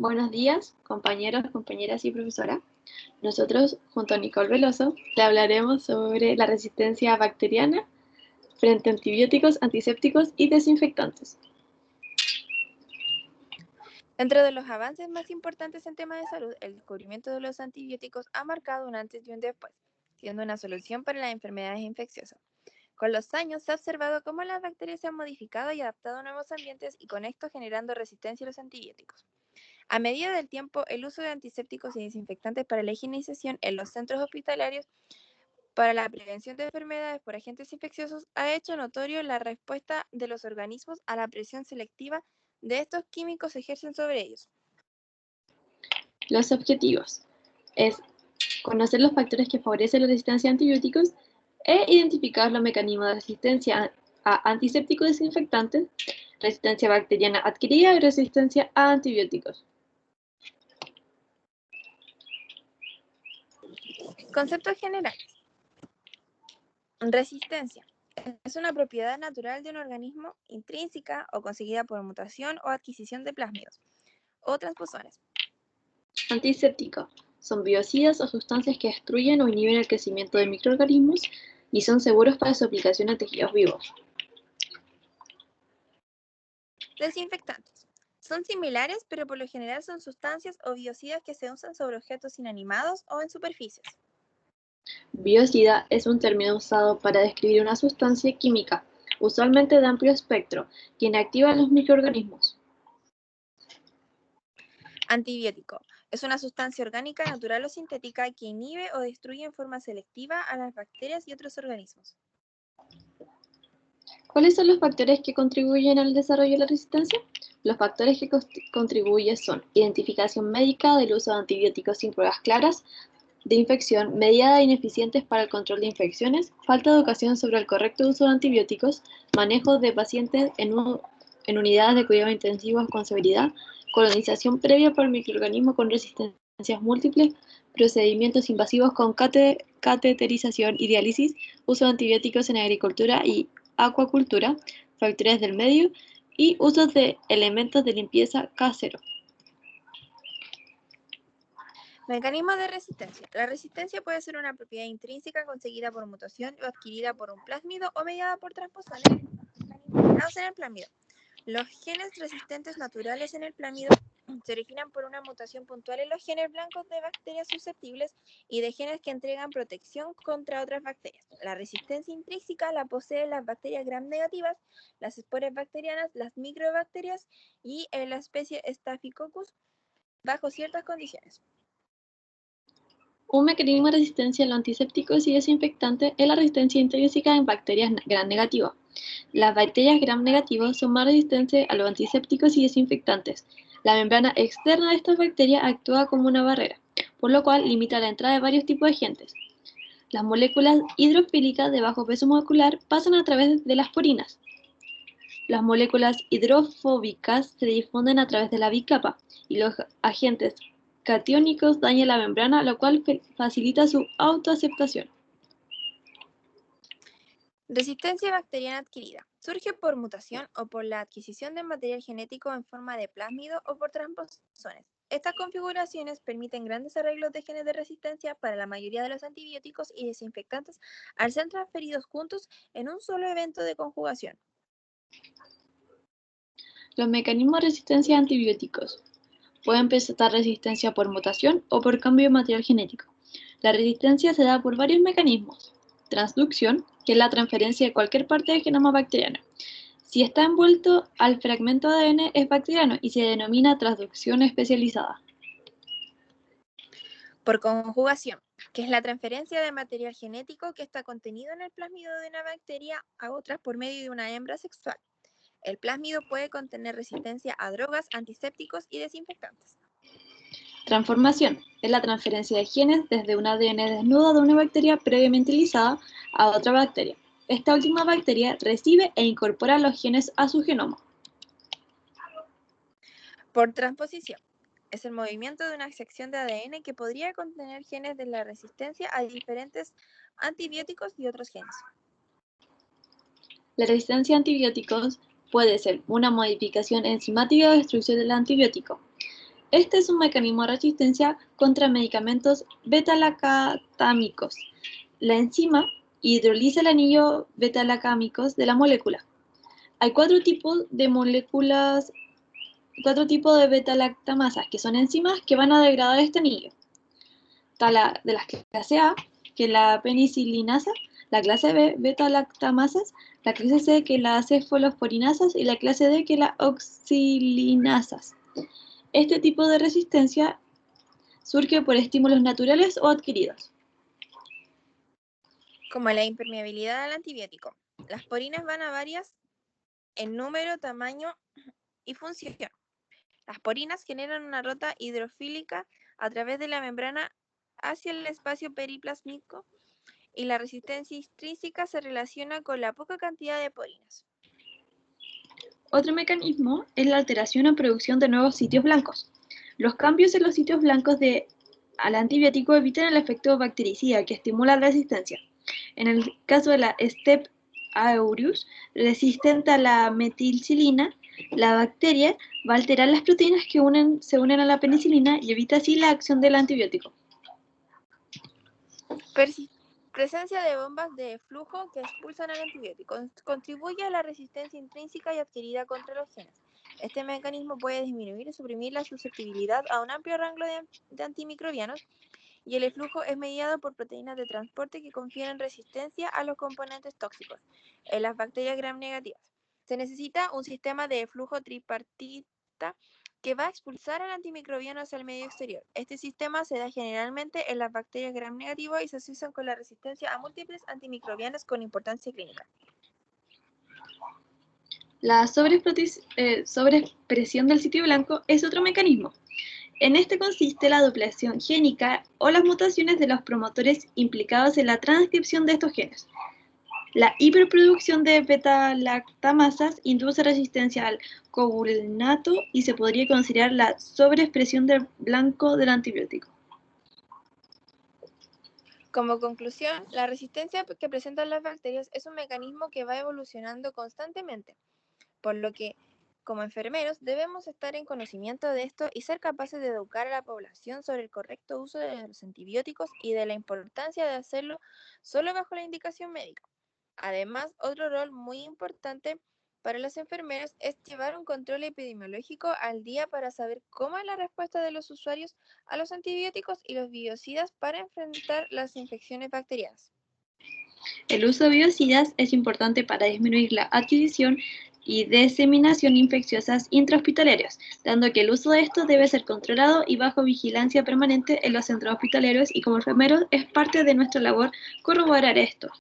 Buenos días, compañeros, compañeras y profesora. Nosotros, junto a Nicole Veloso, le hablaremos sobre la resistencia bacteriana frente a antibióticos, antisépticos y desinfectantes. Dentro de los avances más importantes en temas de salud, el descubrimiento de los antibióticos ha marcado un antes y un después, siendo una solución para las enfermedades infecciosas. Con los años se ha observado cómo las bacterias se han modificado y adaptado a nuevos ambientes y con esto generando resistencia a los antibióticos. A medida del tiempo, el uso de antisépticos y desinfectantes para la higienización en los centros hospitalarios para la prevención de enfermedades por agentes infecciosos ha hecho notorio la respuesta de los organismos a la presión selectiva de estos químicos ejercen sobre ellos. Los objetivos es conocer los factores que favorecen la resistencia a antibióticos e identificar los mecanismos de resistencia a antisépticos y desinfectantes, resistencia bacteriana adquirida y resistencia a antibióticos. Conceptos generales. Resistencia. Es una propiedad natural de un organismo intrínseca o conseguida por mutación o adquisición de plásmidos o transposones. Antisépticos son biocidas o sustancias que destruyen o inhiben el crecimiento de microorganismos y son seguros para su aplicación a tejidos vivos. Desinfectantes. Son similares, pero por lo general son sustancias o biocidas que se usan sobre objetos inanimados o en superficies. Biocida es un término usado para describir una sustancia química, usualmente de amplio espectro, que inactiva a los microorganismos. Antibiótico. Es una sustancia orgánica, natural o sintética que inhibe o destruye en forma selectiva a las bacterias y otros organismos. ¿Cuáles son los factores que contribuyen al desarrollo de la resistencia? Los factores que contribuyen son identificación médica del uso de antibióticos sin pruebas claras de infección, medidas ineficientes para el control de infecciones, falta de educación sobre el correcto uso de antibióticos, manejo de pacientes en unidades de cuidados intensivos con severidad, colonización previa por microorganismos con resistencias múltiples, procedimientos invasivos con cateterización y diálisis, uso de antibióticos en agricultura y acuacultura, factores del medio y usos de elementos de limpieza casero. Mecanismos de resistencia. La resistencia puede ser una propiedad intrínseca conseguida por mutación o adquirida por un plásmido o mediada por transposones integrados en el plásmido. Los genes resistentes naturales en el plásmido se originan por una mutación puntual en los genes blancos de bacterias susceptibles y de genes que entregan protección contra otras bacterias. La resistencia intrínseca la poseen las bacterias gram negativas, las esporas bacterianas, las microbacterias y la especie Staphylococcus bajo ciertas condiciones. Un mecanismo de resistencia a los antisépticos y desinfectantes es la resistencia intrínseca en bacterias gram negativas. Las bacterias gram negativas son más resistentes a los antisépticos y desinfectantes. La membrana externa de estas bacterias actúa como una barrera, por lo cual limita la entrada de varios tipos de agentes. Las moléculas hidrofílicas de bajo peso molecular pasan a través de las porinas. Las moléculas hidrofóbicas se difunden a través de la bicapa y los agentes catiónicos dañan la membrana, lo cual facilita su autoaceptación. Resistencia bacteriana adquirida. Surge por mutación o por la adquisición de material genético en forma de plásmido o por transposones. Estas configuraciones permiten grandes arreglos de genes de resistencia para la mayoría de los antibióticos y desinfectantes al ser transferidos juntos en un solo evento de conjugación. Los mecanismos de resistencia a antibióticos. Pueden presentar resistencia por mutación o por cambio de material genético. La resistencia se da por varios mecanismos. Transducción, que es la transferencia de cualquier parte del genoma bacteriano. Si está envuelto al fragmento de ADN es bacteriano y se denomina transducción especializada. Por conjugación, que es la transferencia de material genético que está contenido en el plásmido de una bacteria a otra por medio de una hembra sexual. El plásmido puede contener resistencia a drogas, antisépticos y desinfectantes. Transformación es la transferencia de genes desde un ADN desnudo de una bacteria previamente lisada a otra bacteria. Esta última bacteria recibe e incorpora los genes a su genoma. Por transposición, es el movimiento de una sección de ADN que podría contener genes de la resistencia a diferentes antibióticos y otros genes. La resistencia a antibióticos puede ser una modificación enzimática o destrucción del antibiótico. Este es un mecanismo de resistencia contra medicamentos beta-lactámicos. La enzima hidroliza el anillo beta-lactámicos de la molécula. Hay cuatro tipos de beta-lactamasas, que son enzimas que van a degradar este anillo. Está la de la clase A, que es la penicilinasa, la clase B, beta-lactamasas, la clase C, que es la cefalofosforinasas, y la clase D, que es la oxilinasas. Este tipo de resistencia surge por estímulos naturales o adquiridos. Como la impermeabilidad al antibiótico. Las porinas van a varias en número, tamaño y función. Las porinas generan una ruta hidrofílica a través de la membrana hacia el espacio periplásmico y la resistencia intrínseca se relaciona con la poca cantidad de porinas. Otro mecanismo es la alteración o producción de nuevos sitios blancos. Los cambios en los sitios blancos al antibiótico evitan el efecto bactericida que estimula la resistencia. En el caso de la Staph aureus, resistente a la metilcilina, la bacteria va a alterar las proteínas que se unen a la penicilina y evita así la acción del antibiótico. Presencia de bombas de flujo que expulsan el antibiótico. Contribuye a la resistencia intrínseca y adquirida contra los genes. Este mecanismo puede disminuir y suprimir la susceptibilidad a un amplio rango de antimicrobianos y el flujo es mediado por proteínas de transporte que confieren resistencia a los componentes tóxicos en las bacterias gram negativas. Se necesita un sistema de flujo tripartita que va a expulsar al antimicrobiano hacia el medio exterior. Este sistema se da generalmente en las bacterias gram negativas y se asocia con la resistencia a múltiples antimicrobianos con importancia clínica. La sobreexpresión del sitio blanco es otro mecanismo. En este consiste la duplicación génica o las mutaciones de los promotores implicados en la transcripción de estos genes. La hiperproducción de beta-lactamasas induce resistencia al cobulnato y se podría considerar la sobreexpresión del blanco del antibiótico. Como conclusión, la resistencia que presentan las bacterias es un mecanismo que va evolucionando constantemente, por lo que, como enfermeros, debemos estar en conocimiento de esto y ser capaces de educar a la población sobre el correcto uso de los antibióticos y de la importancia de hacerlo solo bajo la indicación médica. Además, otro rol muy importante para los enfermeros es llevar un control epidemiológico al día para saber cómo es la respuesta de los usuarios a los antibióticos y los biocidas para enfrentar las infecciones bacterianas. El uso de biocidas es importante para disminuir la adquisición y diseminación infecciosas intrahospitalarias, dando que el uso de estos debe ser controlado y bajo vigilancia permanente en los centros hospitalarios y como enfermeros es parte de nuestra labor corroborar esto.